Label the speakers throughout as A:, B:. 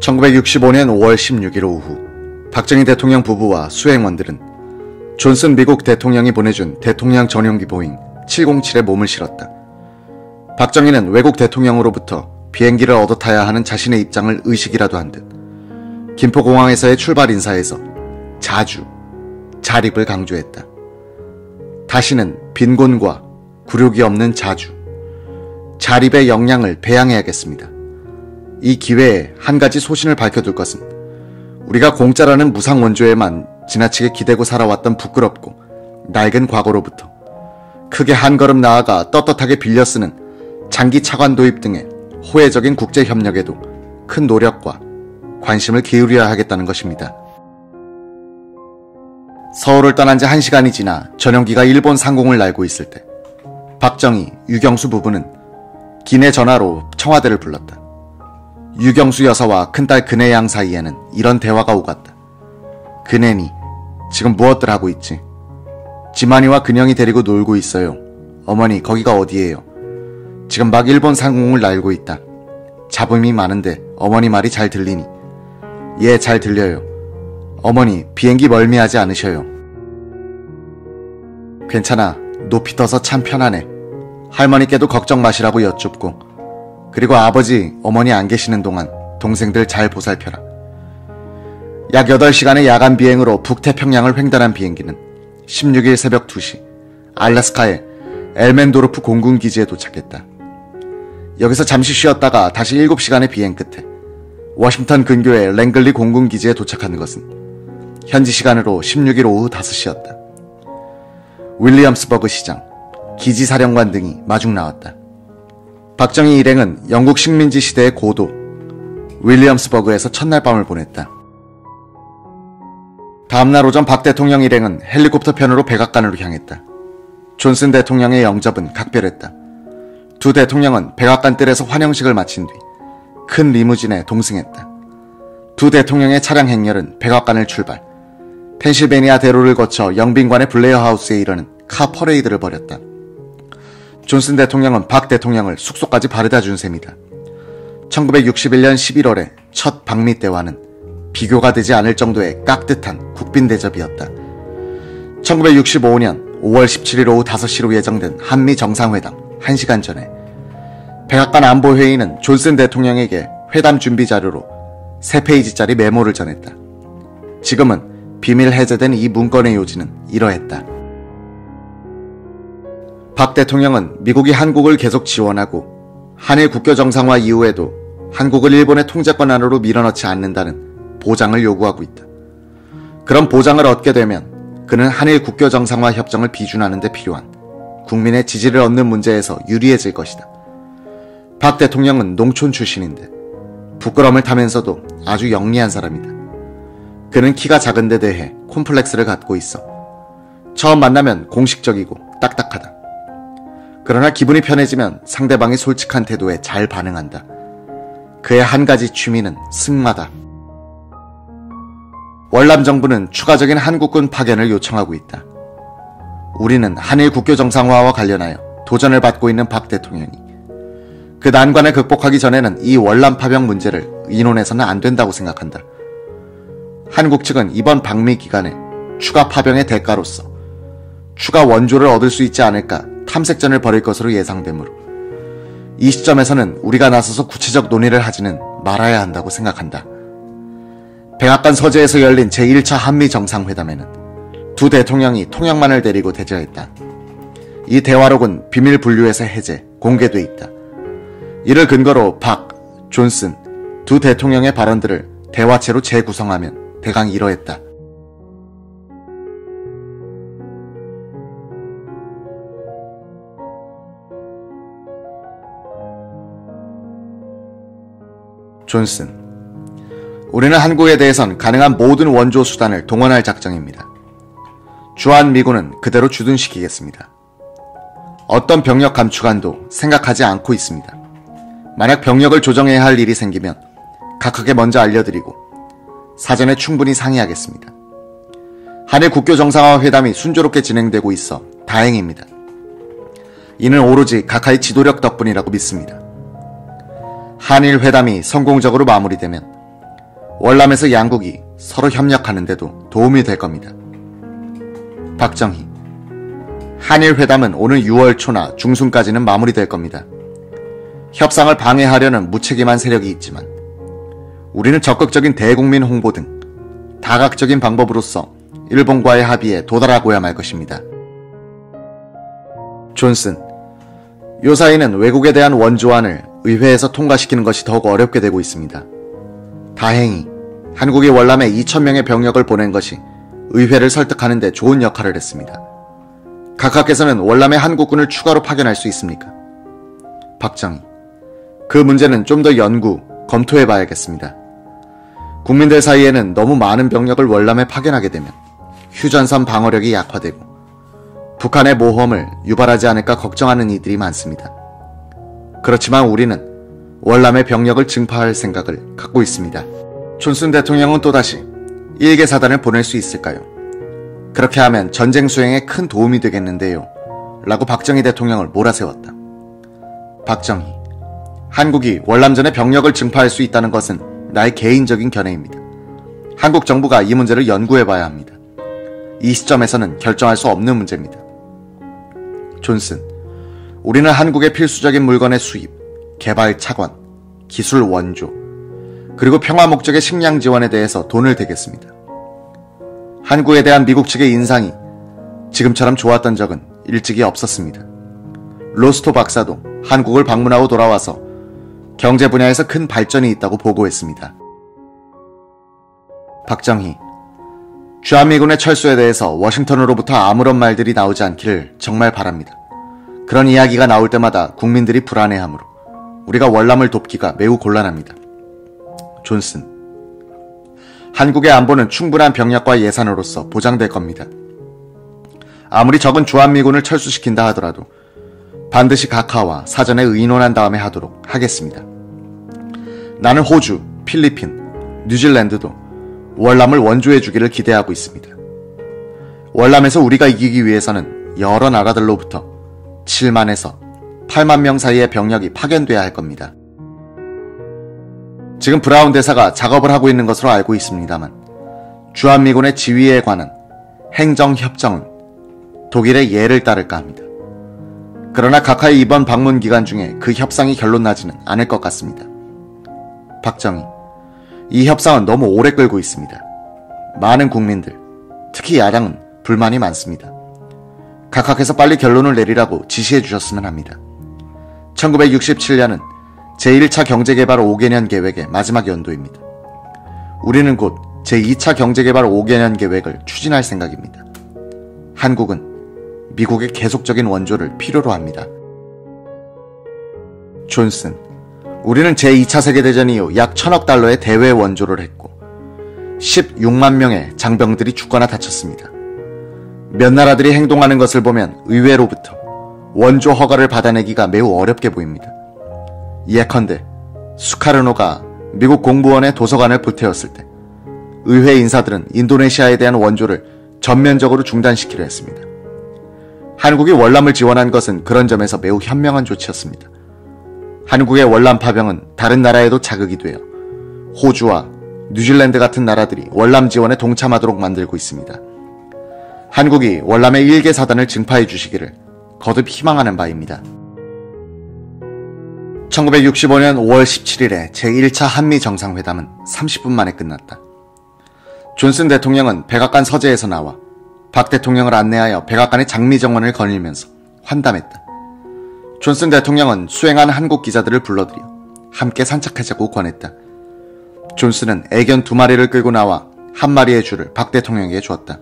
A: 1965년 5월 16일 오후 박정희 대통령 부부와 수행원들은 존슨 미국 대통령이 보내준 대통령 전용기 보잉 707에 몸을 실었다. 박정희는 외국 대통령으로부터 비행기를 얻어 타야 하는 자신의 입장을 의식이라도 한 듯 김포공항에서의 출발 인사에서 자주, 자립을 강조했다. 다시는 빈곤과 굴욕이 없는 자주, 자립의 역량을 배양해야겠습니다. 이 기회에 한 가지 소신을 밝혀둘 것은 우리가 공짜라는 무상 원조에만 지나치게 기대고 살아왔던 부끄럽고 낡은 과거로부터 크게 한 걸음 나아가 떳떳하게 빌려 쓰는 장기 차관 도입 등의 호혜적인 국제협력에도 큰 노력과 관심을 기울여야 하겠다는 것입니다. 서울을 떠난 지 1시간이 지나 전용기가 일본 상공을 날고 있을 때 박정희, 유경수 부부는 기내 전화로 청와대를 불렀다. 유경수 여사와 큰딸 근혜 양 사이에는 이런 대화가 오갔다. 근혜니 지금 무엇들 하고 있지? 지만이와 근영이 데리고 놀고 있어요. 어머니 거기가 어디예요? 지금 막 일본 상공을 날고 있다. 잡음이 많은데 어머니 말이 잘 들리니? 예, 잘 들려요. 어머니 비행기 멀미하지 않으셔요? 괜찮아. 높이 떠서 참 편하네. 할머니께도 걱정 마시라고 여쭙고 그리고 아버지, 어머니 안 계시는 동안 동생들 잘 보살펴라. 약 8시간의 야간 비행으로 북태평양을 횡단한 비행기는 16일 새벽 2시 알래스카의 엘멘도르프 공군기지에 도착했다. 여기서 잠시 쉬었다가 다시 7시간의 비행 끝에 워싱턴 근교의 랭글리 공군기지에 도착하는 것은 현지 시간으로 16일 오후 5시였다. 윌리엄스버그 시장, 기지사령관 등이 마중 나왔다. 박정희 일행은 영국 식민지 시대의 고도 윌리엄스버그에서 첫날 밤을 보냈다. 다음날 오전 박 대통령 일행은 헬리콥터 편으로 백악관으로 향했다. 존슨 대통령의 영접은 각별했다. 두 대통령은 백악관 뜰에서 환영식을 마친 뒤 큰 리무진에 동승했다. 두 대통령의 차량 행렬은 백악관을 출발, 펜실베니아 대로를 거쳐 영빈관의 블레어 하우스에 이르는 카 퍼레이드를 벌였다. 존슨 대통령은 박 대통령을 숙소까지 바래다 준 셈이다. 1961년 11월의 첫 방미 때와는 비교가 되지 않을 정도의 깍듯한 국빈 대접이었다. 1965년 5월 17일 오후 5시로 예정된 한미 정상회담 1시간 전에 백악관 안보회의는 존슨 대통령에게 회담 준비 자료로 3페이지짜리 메모를 전했다. 지금은 비밀 해제된 이 문건의 요지는 이러했다. 박 대통령은 미국이 한국을 계속 지원하고 한일 국교 정상화 이후에도 한국을 일본의 통제권 안으로 밀어넣지 않는다는 보장을 요구하고 있다. 그런 보장을 얻게 되면 그는 한일 국교 정상화 협정을 비준하는 데 필요한 국민의 지지를 얻는 문제에서 유리해질 것이다. 박 대통령은 농촌 출신인데 부끄러움을 타면서도 아주 영리한 사람이다. 그는 키가 작은 데 대해 콤플렉스를 갖고 있어. 처음 만나면 공식적이고 딱딱하다. 그러나 기분이 편해지면 상대방이 솔직한 태도에 잘 반응한다. 그의 한 가지 취미는 승마다. 월남 정부는 추가적인 한국군 파견을 요청하고 있다. 우리는 한일 국교 정상화와 관련하여 도전을 받고 있는 박 대통령이 그 난관을 극복하기 전에는 이 월남 파병 문제를 의논해서는 안 된다고 생각한다. 한국 측은 이번 방미 기간에 추가 파병의 대가로서 추가 원조를 얻을 수 있지 않을까 탐색전을 벌일 것으로 예상되므로 이 시점에서는 우리가 나서서 구체적 논의를 하지는 말아야 한다고 생각한다. 백악관 서재에서 열린 제1차 한미 정상회담에는 두 대통령이 통역만을 데리고 대저했다. 이 대화록은 비밀 분류에서 해제, 공개돼 있다. 이를 근거로 박, 존슨 두 대통령의 발언들을 대화체로 재구성하면 대강 이러했다. 존슨, 우리는 한국에 대해선 가능한 모든 원조 수단을 동원할 작정입니다. 주한미군은 그대로 주둔시키겠습니다. 어떤 병력 감축안도 생각하지 않고 있습니다. 만약 병력을 조정해야 할 일이 생기면 각하게 먼저 알려드리고 사전에 충분히 상의하겠습니다. 한일 국교 정상화 회담이 순조롭게 진행되고 있어 다행입니다. 이는 오로지 각하의 지도력 덕분이라고 믿습니다. 한일 회담이 성공적으로 마무리되면 월남에서 양국이 서로 협력하는데도 도움이 될 겁니다. 박정희. 한일 회담은 오늘 6월 초나 중순까지는 마무리될 겁니다. 협상을 방해하려는 무책임한 세력이 있지만 우리는 적극적인 대국민 홍보 등 다각적인 방법으로서 일본과의 합의에 도달하고야 말 것입니다. 존슨. 요사이는 외국에 대한 원조안을 의회에서 통과시키는 것이 더욱 어렵게 되고 있습니다. 다행히 한국이 월남에 2,000명의 병력을 보낸 것이 의회를 설득하는 데 좋은 역할을 했습니다. 각하께서는 월남에 한국군을 추가로 파견할 수 있습니까? 박정희. 그 문제는 좀 더 연구, 검토해 봐야겠습니다. 국민들 사이에는 너무 많은 병력을 월남에 파견하게 되면 휴전선 방어력이 약화되고 북한의 모험을 유발하지 않을까 걱정하는 이들이 많습니다. 그렇지만 우리는 월남의 병력을 증파할 생각을 갖고 있습니다. 존슨 대통령은 또다시 일개 사단을 보낼 수 있을까요? 그렇게 하면 전쟁 수행에 큰 도움이 되겠는데요. 라고 박정희 대통령을 몰아세웠다. 박정희. 한국이 월남전에 병력을 증파할 수 있다는 것은 나의 개인적인 견해입니다. 한국 정부가 이 문제를 연구해봐야 합니다. 이 시점에서는 결정할 수 없는 문제입니다. 존슨. 우리는 한국의 필수적인 물건의 수입, 개발 차관, 기술 원조, 그리고 평화 목적의 식량 지원에 대해서 돈을 대겠습니다. 한국에 대한 미국 측의 인상이 지금처럼 좋았던 적은 일찍이 없었습니다. 로스토 박사도 한국을 방문하고 돌아와서 경제 분야에서 큰 발전이 있다고 보고했습니다. 박정희. 주한미군의 철수에 대해서 워싱턴으로부터 아무런 말들이 나오지 않기를 정말 바랍니다. 그런 이야기가 나올 때마다 국민들이 불안해하므로 우리가 월남을 돕기가 매우 곤란합니다. 존슨. 한국의 안보는 충분한 병력과 예산으로서 보장될 겁니다. 아무리 적은 주한미군을 철수시킨다 하더라도 반드시 각하와 사전에 의논한 다음에 하도록 하겠습니다. 나는 호주, 필리핀, 뉴질랜드도 월남을 원조해 주기를 기대하고 있습니다. 월남에서 우리가 이기기 위해서는 여러 나라들로부터 7만에서 8만 명 사이의 병력이 파견돼야 할 겁니다. 지금 브라운 대사가 작업을 하고 있는 것으로 알고 있습니다만 주한미군의 지휘에 관한 행정협정은 독일의 예를 따를까 합니다. 그러나 각하의 이번 방문 기간 중에 그 협상이 결론나지는 않을 것 같습니다. 박정희. 이 협상은 너무 오래 끌고 있습니다. 많은 국민들, 특히 야당은 불만이 많습니다. 각하께서 빨리 결론을 내리라고 지시해 주셨으면 합니다. 1967년은 제1차 경제개발 5개년 계획의 마지막 연도입니다. 우리는 곧 제2차 경제개발 5개년 계획을 추진할 생각입니다. 한국은 미국의 계속적인 원조를 필요로 합니다. 존슨. 우리는 제2차 세계대전 이후 약 1,000억 달러의 대외 원조를 했고 16만 명의 장병들이 죽거나 다쳤습니다. 몇 나라들이 행동하는 것을 보면 의회로부터 원조 허가를 받아내기가 매우 어렵게 보입니다. 예컨대 수카르노가 미국 공무원의 도서관을 불태웠을 때 의회 인사들은 인도네시아에 대한 원조를 전면적으로 중단시키려 했습니다. 한국이 월남을 지원한 것은 그런 점에서 매우 현명한 조치였습니다. 한국의 월남 파병은 다른 나라에도 자극이 되어 호주와 뉴질랜드 같은 나라들이 월남 지원에 동참하도록 만들고 있습니다. 한국이 월남의 일개 사단을 증파해 주시기를 거듭 희망하는 바입니다. 1965년 5월 17일에 제1차 한미정상회담은 30분 만에 끝났다. 존슨 대통령은 백악관 서재에서 나와 박 대통령을 안내하여 백악관의 장미정원을 거닐면서 환담했다. 존슨 대통령은 수행한 한국 기자들을 불러들여 함께 산책하자고 권했다. 존슨은 애견 2마리를 끌고 나와 한 마리의 쥐를 박 대통령에게 주었다.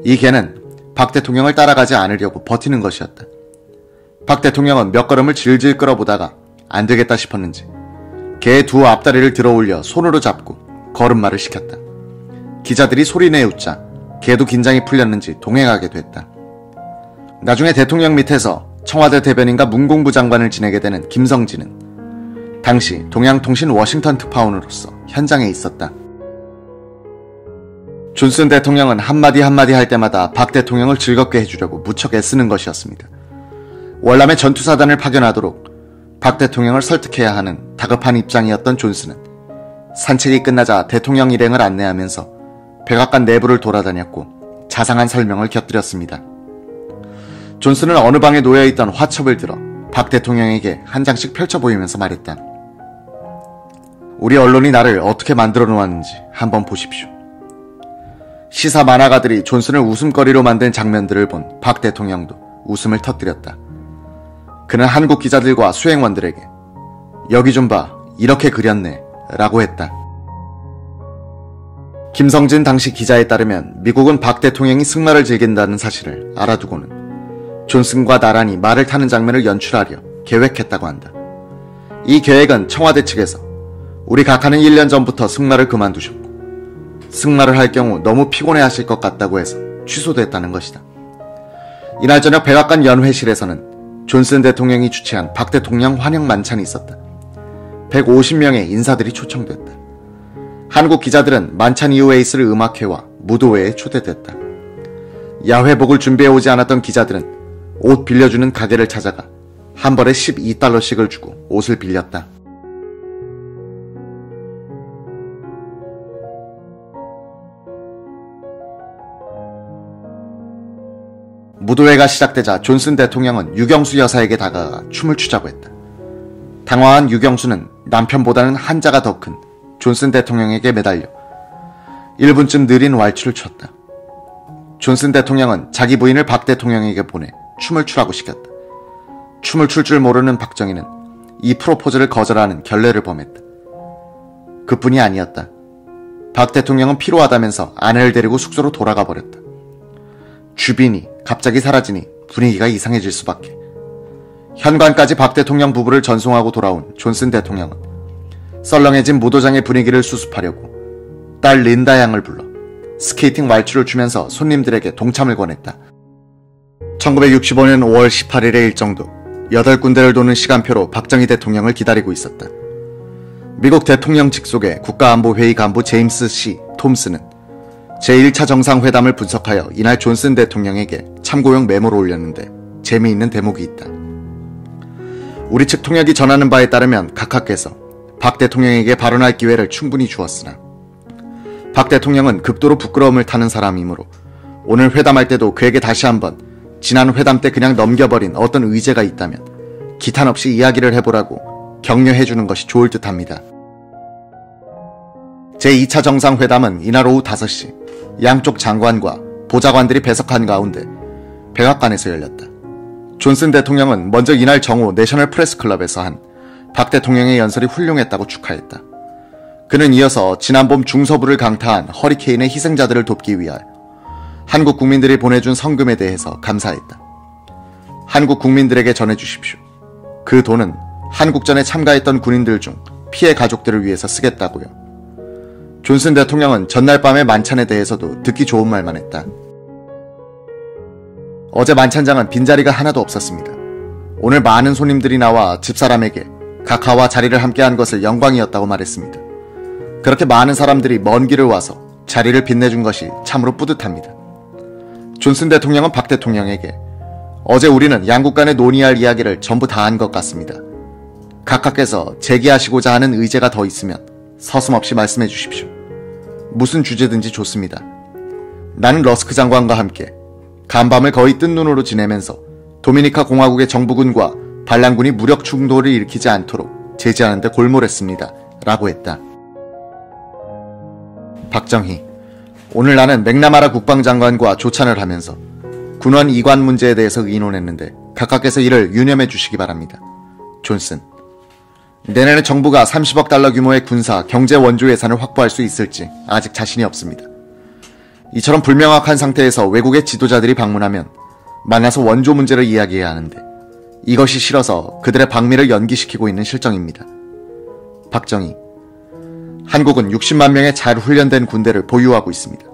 A: 이 개는 박 대통령을 따라가지 않으려고 버티는 것이었다. 박 대통령은 몇 걸음을 질질 끌어보다가 안 되겠다 싶었는지 개의 2 앞다리를 들어 올려 손으로 잡고 걸음마를 시켰다. 기자들이 소리내어 웃자 개도 긴장이 풀렸는지 동행하게 됐다. 나중에 대통령 밑에서 청와대 대변인과 문공부 장관을 지내게 되는 김성진은 당시 동양통신 워싱턴 특파원으로서 현장에 있었다. 존슨 대통령은 한마디 한마디 할 때마다 박 대통령을 즐겁게 해주려고 무척 애쓰는 것이었습니다. 월남에 전투사단을 파견하도록 박 대통령을 설득해야 하는 다급한 입장이었던 존슨은 산책이 끝나자 대통령 일행을 안내하면서 백악관 내부를 돌아다녔고 자상한 설명을 곁들였습니다. 존슨은 어느 방에 놓여있던 화첩을 들어 박 대통령에게 한 장씩 펼쳐 보이면서 말했다. 우리 언론이 나를 어떻게 만들어 놓았는지 한번 보십시오. 시사 만화가들이 존슨을 웃음거리로 만든 장면들을 본 박 대통령도 웃음을 터뜨렸다. 그는 한국 기자들과 수행원들에게 여기 좀 봐, 이렇게 그렸네 라고 했다. 김성진 당시 기자에 따르면 미국은 박 대통령이 승마를 즐긴다는 사실을 알아두고는 존슨과 나란히 말을 타는 장면을 연출하려 계획했다고 한다. 이 계획은 청와대 측에서 우리 각하는 1년 전부터 승마를 그만두셨고 승마를 할 경우 너무 피곤해하실 것 같다고 해서 취소됐다는 것이다. 이날 저녁 백악관 연회실에서는 존슨 대통령이 주최한 박 대통령 환영 만찬이 있었다. 150명의 인사들이 초청됐다. 한국 기자들은 만찬 이후에 있을 음악회와 무도회에 초대됐다. 야회복을 준비해오지 않았던 기자들은 옷 빌려주는 가게를 찾아가 한 벌에 $12씩을 주고 옷을 빌렸다. 무도회가 시작되자 존슨 대통령은 유경수 여사에게 다가가 춤을 추자고 했다. 당황한 유경수는 남편보다는 한자가 더 큰 존슨 대통령에게 매달려 1분쯤 느린 왈츠를 췄다. 존슨 대통령은 자기 부인을 박 대통령에게 보내 춤을 추라고 시켰다. 춤을 출 줄 모르는 박정희는 이 프로포즈를 거절하는 결례를 범했다. 그뿐이 아니었다. 박 대통령은 피로하다면서 아내를 데리고 숙소로 돌아가 버렸다. 주빈이 갑자기 사라지니 분위기가 이상해질 수밖에. 현관까지 박 대통령 부부를 전송하고 돌아온 존슨 대통령은 썰렁해진 무도장의 분위기를 수습하려고 딸 린다 양을 불러 스케이팅 왈츠를 추면서 손님들에게 동참을 권했다. 1965년 5월 18일의 일정도 8군데를 도는 시간표로 박정희 대통령을 기다리고 있었다. 미국 대통령 직속의 국가안보회의 간부 제임스 C. 톰스는 제1차 정상회담을 분석하여 이날 존슨 대통령에게 참고용 메모를 올렸는데 재미있는 대목이 있다. 우리 측 통역이 전하는 바에 따르면 각하께서 박 대통령에게 발언할 기회를 충분히 주었으나 박 대통령은 극도로 부끄러움을 타는 사람이므로 오늘 회담할 때도 그에게 다시 한번 지난 회담 때 그냥 넘겨버린 어떤 의제가 있다면 기탄 없이 이야기를 해보라고 격려해주는 것이 좋을 듯합니다. 제2차 정상회담은 이날 오후 5시 양쪽 장관과 보좌관들이 배석한 가운데 백악관에서 열렸다. 존슨 대통령은 먼저 이날 정오 내셔널 프레스클럽에서 한 박 대통령의 연설이 훌륭했다고 축하했다. 그는 이어서 지난 봄 중서부를 강타한 허리케인의 희생자들을 돕기 위하여 한국 국민들이 보내준 성금에 대해서 감사했다. 한국 국민들에게 전해주십시오. 그 돈은 한국전에 참가했던 군인들 중 피해 가족들을 위해서 쓰겠다고요. 존슨 대통령은 전날 밤의 만찬에 대해서도 듣기 좋은 말만 했다. 어제 만찬장은 빈자리가 하나도 없었습니다. 오늘 많은 손님들이 나와 집사람에게 각하와 자리를 함께한 것을 영광이었다고 말했습니다. 그렇게 많은 사람들이 먼 길을 와서 자리를 빛내준 것이 참으로 뿌듯합니다. 존슨 대통령은 박 대통령에게 어제 우리는 양국 간에 논의할 이야기를 전부 다 한 것 같습니다. 각하께서 제기하시고자 하는 의제가 더 있으면 서슴없이 말씀해 주십시오. 무슨 주제든지 좋습니다. 나는 러스크 장관과 함께 간밤을 거의 뜬 눈으로 지내면서 도미니카 공화국의 정부군과 반란군이 무력 충돌을 일으키지 않도록 제지하는 데 골몰했습니다. 라고 했다. 박정희, 오늘 나는 맥나마라 국방장관과 조찬을 하면서 군원 이관 문제에 대해서 의논했는데 각하께서 이를 유념해 주시기 바랍니다. 존슨, 내년에 정부가 30억 달러 규모의 군사, 경제 원조 예산을 확보할 수 있을지 아직 자신이 없습니다. 이처럼 불명확한 상태에서 외국의 지도자들이 방문하면 만나서 원조 문제를 이야기해야 하는데 이것이 싫어서 그들의 방미를 연기시키고 있는 실정입니다. 박정희, 한국은 60만 명의 잘 훈련된 군대를 보유하고 있습니다.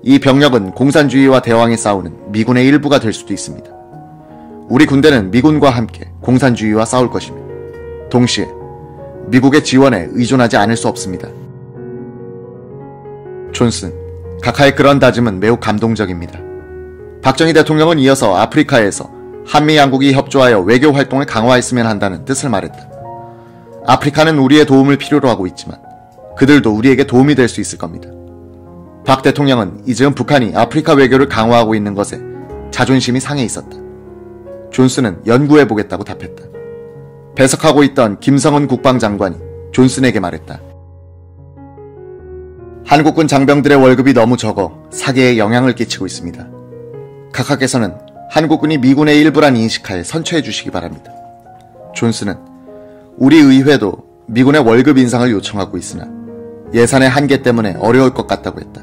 A: 이 병력은 공산주의와 대왕에 싸우는 미군의 일부가 될 수도 있습니다. 우리 군대는 미군과 함께 공산주의와 싸울 것이며 동시에 미국의 지원에 의존하지 않을 수 없습니다. 존슨, 각하의 그런 다짐은 매우 감동적입니다. 박정희 대통령은 이어서 아프리카에서 한미 양국이 협조하여 외교 활동을 강화했으면 한다는 뜻을 말했다. 아프리카는 우리의 도움을 필요로 하고 있지만 그들도 우리에게 도움이 될 수 있을 겁니다. 박 대통령은 이즈음 북한이 아프리카 외교를 강화하고 있는 것에 자존심이 상해 있었다. 존슨은 연구해보겠다고 답했다. 배석하고 있던 김성은 국방장관이 존슨에게 말했다. 한국군 장병들의 월급이 너무 적어 사계에 영향을 끼치고 있습니다. 각하께서는 한국군이 미군의 일부란 인식하에 선처해 주시기 바랍니다. 존슨은 우리 의회도 미군의 월급 인상을 요청하고 있으나 예산의 한계 때문에 어려울 것 같다고 했다.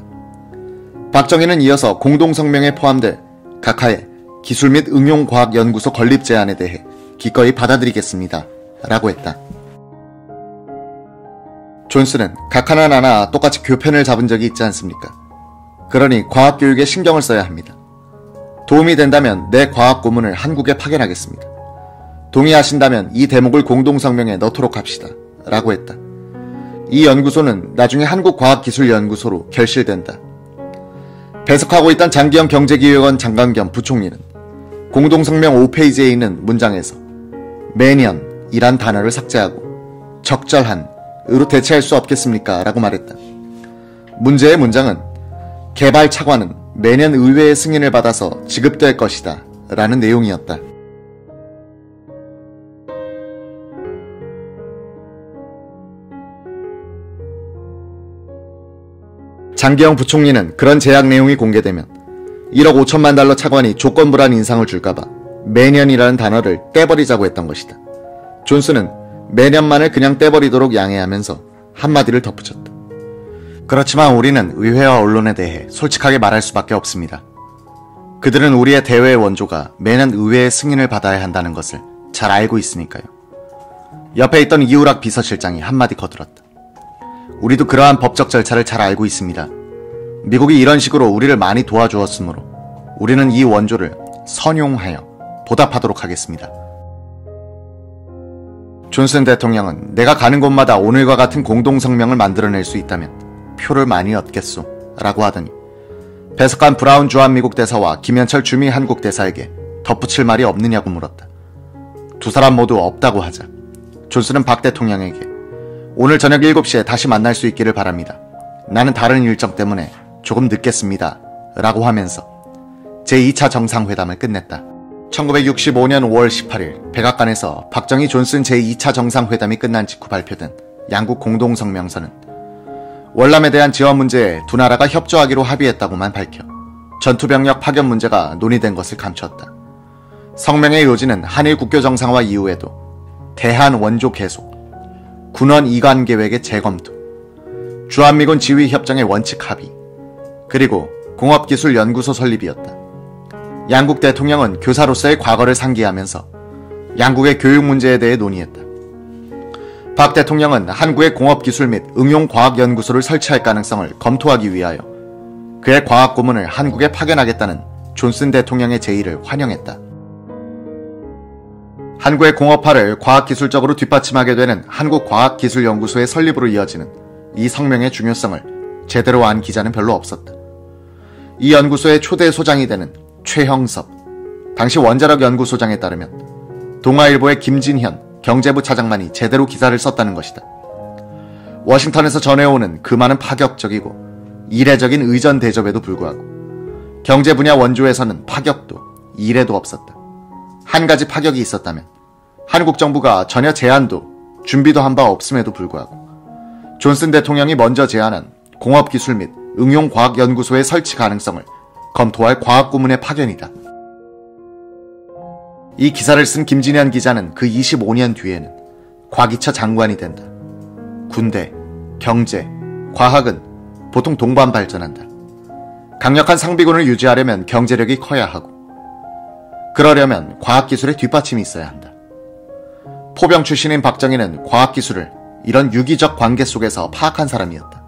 A: 박정희는 이어서 공동성명에 포함될 각하의 기술 및 응용과학연구소 건립 제안에 대해 기꺼이 받아들이겠습니다. 라고 했다. 존슨은 각하나 나나 똑같이 교편을 잡은 적이 있지 않습니까? 그러니 과학교육에 신경을 써야 합니다. 도움이 된다면 내 과학고문을 한국에 파견하겠습니다. 동의하신다면 이 대목을 공동성명에 넣도록 합시다. 라고 했다. 이 연구소는 나중에 한국과학기술연구소로 결실된다. 배석하고 있던 장기영 경제기획원 장관 겸 부총리는 공동성명 5페이지에 있는 문장에서 매년이란 단어를 삭제하고 적절한으로 대체할 수 없겠습니까? 라고 말했다. 문제의 문장은 개발 차관은 매년 의회의 승인을 받아서 지급될 것이다 라는 내용이었다. 장기영 부총리는 그런 제약 내용이 공개되면 1억 5천만 달러 차관이 조건부란 인상을 줄까봐 매년이라는 단어를 떼버리자고 했던 것이다. 존슨은 매년만을 그냥 떼버리도록 양해하면서 한마디를 덧붙였다. 그렇지만 우리는 의회와 언론에 대해 솔직하게 말할 수밖에 없습니다. 그들은 우리의 대외의 원조가 매년 의회의 승인을 받아야 한다는 것을 잘 알고 있으니까요. 옆에 있던 이우락 비서실장이 한마디 거들었다. 우리도 그러한 법적 절차를 잘 알고 있습니다. 미국이 이런 식으로 우리를 많이 도와주었으므로 우리는 이 원조를 선용하여 보답하도록 하겠습니다. 존슨 대통령은 내가 가는 곳마다 오늘과 같은 공동성명을 만들어낼 수 있다면 표를 많이 얻겠소 라고 하더니 배석한 브라운 주한미국 대사와 김현철 주미 한국 대사에게 덧붙일 말이 없느냐고 물었다. 두 사람 모두 없다고 하자 존슨은 박 대통령에게 오늘 저녁 7시에 다시 만날 수 있기를 바랍니다. 나는 다른 일정 때문에 조금 늦겠습니다. 라고 하면서 제2차 정상회담을 끝냈다. 1965년 5월 18일 백악관에서 박정희 존슨 제2차 정상회담이 끝난 직후 발표된 양국 공동성명서는 월남에 대한 지원 문제에 두 나라가 협조하기로 합의했다고만 밝혀 전투병력 파견 문제가 논의된 것을 감췄다. 성명의 요지는 한일 국교 정상화 이후에도 대한 원조 계속, 군원 이관 계획의 재검토, 주한미군 지휘협정의 원칙 합의, 그리고 공업기술연구소 설립이었다. 양국 대통령은 교사로서의 과거를 상기하면서 양국의 교육 문제에 대해 논의했다. 박 대통령은 한국의 공업기술 및 응용과학연구소를 설치할 가능성을 검토하기 위하여 그의 과학고문을 한국에 파견하겠다는 존슨 대통령의 제의를 환영했다. 한국의 공업화를 과학기술적으로 뒷받침하게 되는 한국과학기술연구소의 설립으로 이어지는 이 성명의 중요성을 제대로 안 기자는 별로 없었다. 이 연구소의 초대 소장이 되는 최형섭, 당시 원자력 연구소장에 따르면 동아일보의 김진현 경제부 차장만이 제대로 기사를 썼다는 것이다. 워싱턴에서 전해오는 그 많은 파격적이고 이례적인 의전 대접에도 불구하고 경제 분야 원조에서는 파격도 이례도 없었다. 한 가지 파격이 있었다면 한국 정부가 전혀 제안도 준비도 한 바 없음에도 불구하고 존슨 대통령이 먼저 제안한 공업기술 및 응용과학연구소의 설치 가능성을 검토할 과학고문의 파견이다. 이 기사를 쓴 김진현 기자는 그 25년 뒤에는 과기처 장관이 된다. 군대, 경제, 과학은 보통 동반 발전한다. 강력한 상비군을 유지하려면 경제력이 커야 하고 그러려면 과학기술의 뒷받침이 있어야 한다. 포병 출신인 박정희는 과학기술을 이런 유기적 관계 속에서 파악한 사람이었다.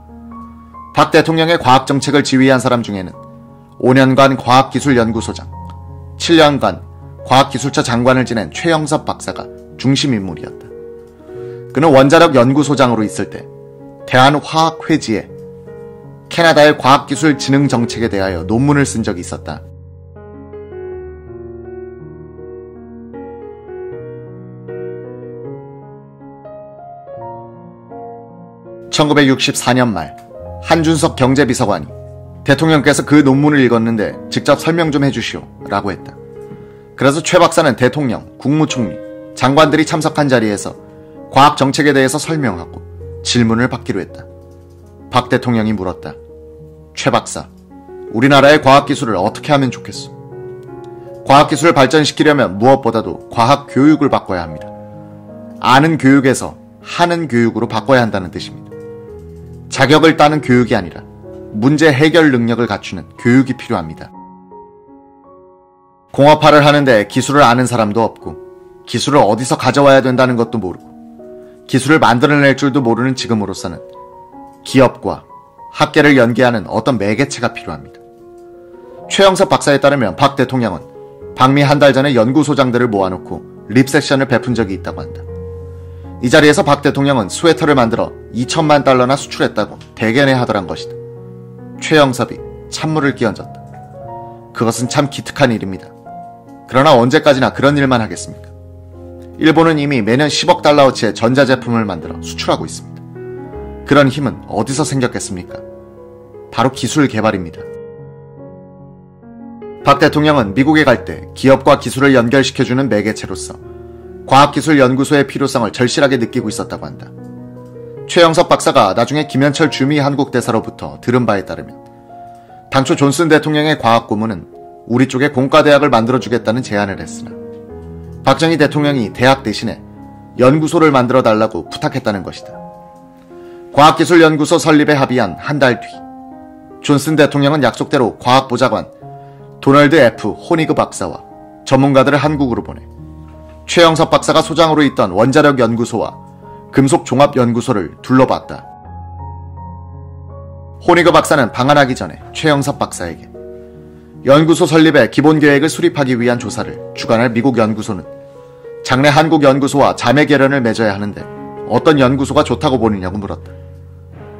A: 박 대통령의 과학정책을 지휘한 사람 중에는 5년간 과학기술연구소장, 7년간 과학기술처 장관을 지낸 최영섭 박사가 중심 인물이었다. 그는 원자력 연구소장으로 있을 때 대한화학회지에 캐나다의 과학기술 진흥 정책에 대하여 논문을 쓴 적이 있었다. 1964년 말 한준석 경제비서관이 대통령께서 그 논문을 읽었는데 직접 설명 좀 해주시오 라고 했다. 그래서 최 박사는 대통령, 국무총리, 장관들이 참석한 자리에서 과학 정책에 대해서 설명하고 질문을 받기로 했다. 박 대통령이 물었다. 최 박사, 우리나라의 과학기술을 어떻게 하면 좋겠소? 과학기술을 발전시키려면 무엇보다도 과학 교육을 바꿔야 합니다. 아는 교육에서 하는 교육으로 바꿔야 한다는 뜻입니다. 자격을 따는 교육이 아니라 문제 해결 능력을 갖추는 교육이 필요합니다. 공업화를 하는데 기술을 아는 사람도 없고 기술을 어디서 가져와야 된다는 것도 모르고 기술을 만들어낼 줄도 모르는 지금으로서는 기업과 학계를 연계하는 어떤 매개체가 필요합니다. 최영섭 박사에 따르면 박 대통령은 방미 한 달 전에 연구소장들을 모아놓고 립세션을 베푼 적이 있다고 한다. 이 자리에서 박 대통령은 스웨터를 만들어 2천만 달러나 수출했다고 대견해하더란 것이다. 최영섭이 찬물을 끼얹었다. 그것은 참 기특한 일입니다. 그러나 언제까지나 그런 일만 하겠습니까? 일본은 이미 매년 10억 달러어치의 전자제품을 만들어 수출하고 있습니다. 그런 힘은 어디서 생겼겠습니까? 바로 기술 개발입니다. 박 대통령은 미국에 갈 때 기업과 기술을 연결시켜주는 매개체로서 과학기술연구소의 필요성을 절실하게 느끼고 있었다고 한다. 최영섭 박사가 나중에 김현철 주미 한국대사로부터 들은 바에 따르면 당초 존슨 대통령의 과학고문은 우리 쪽에 공과대학을 만들어주겠다는 제안을 했으나 박정희 대통령이 대학 대신에 연구소를 만들어달라고 부탁했다는 것이다. 과학기술연구소 설립에 합의한 한 달 뒤 존슨 대통령은 약속대로 과학보좌관 도널드 F. 호니그 박사와 전문가들을 한국으로 보내 최영섭 박사가 소장으로 있던 원자력연구소와 금속종합연구소를 둘러봤다. 호니그 박사는 방한하기 전에 최영섭 박사에게 연구소 설립의 기본계획을 수립하기 위한 조사를 주관할 미국 연구소는 장래 한국 연구소와 자매 결연을 맺어야 하는데 어떤 연구소가 좋다고 보느냐고 물었다.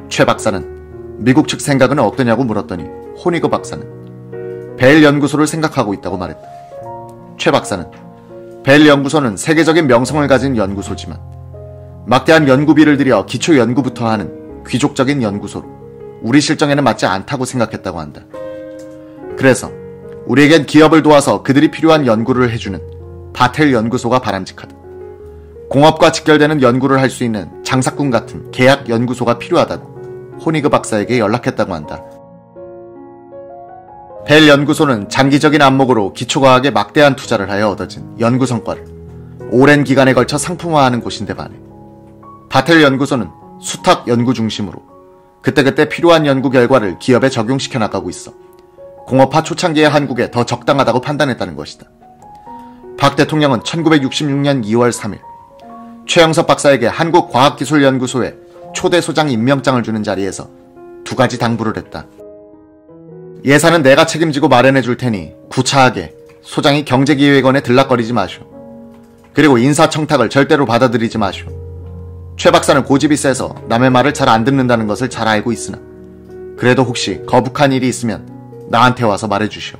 A: 최 박사는 미국 측 생각은 어떠냐고 물었더니 호니그 박사는 벨 연구소를 생각하고 있다고 말했다. 최 박사는 벨 연구소는 세계적인 명성을 가진 연구소지만 막대한 연구비를 들여 기초 연구부터 하는 귀족적인 연구소로 우리 실정에는 맞지 않다고 생각했다고 한다. 그래서 우리에겐 기업을 도와서 그들이 필요한 연구를 해주는 바텔 연구소가 바람직하다. 공업과 직결되는 연구를 할 수 있는 장사꾼 같은 계약 연구소가 필요하다고 호니그 박사에게 연락했다고 한다. 벨 연구소는 장기적인 안목으로 기초과학에 막대한 투자를 하여 얻어진 연구 성과를 오랜 기간에 걸쳐 상품화하는 곳인데 반해 바텔 연구소는 수탁 연구 중심으로 그때그때 필요한 연구 결과를 기업에 적용시켜 나가고 있어 공업화 초창기의 한국에 더 적당하다고 판단했다는 것이다. 박 대통령은 1966년 2월 3일 최영섭 박사에게 한국과학기술연구소에 초대 소장 임명장을 주는 자리에서 두 가지 당부를 했다. 예산은 내가 책임지고 마련해 줄 테니 구차하게 소장이 경제기획원에 들락거리지 마시오. 그리고 인사청탁을 절대로 받아들이지 마시오. 최 박사는 고집이 세서 남의 말을 잘 안 듣는다는 것을 잘 알고 있으나 그래도 혹시 거북한 일이 있으면 나한테 와서 말해주시오.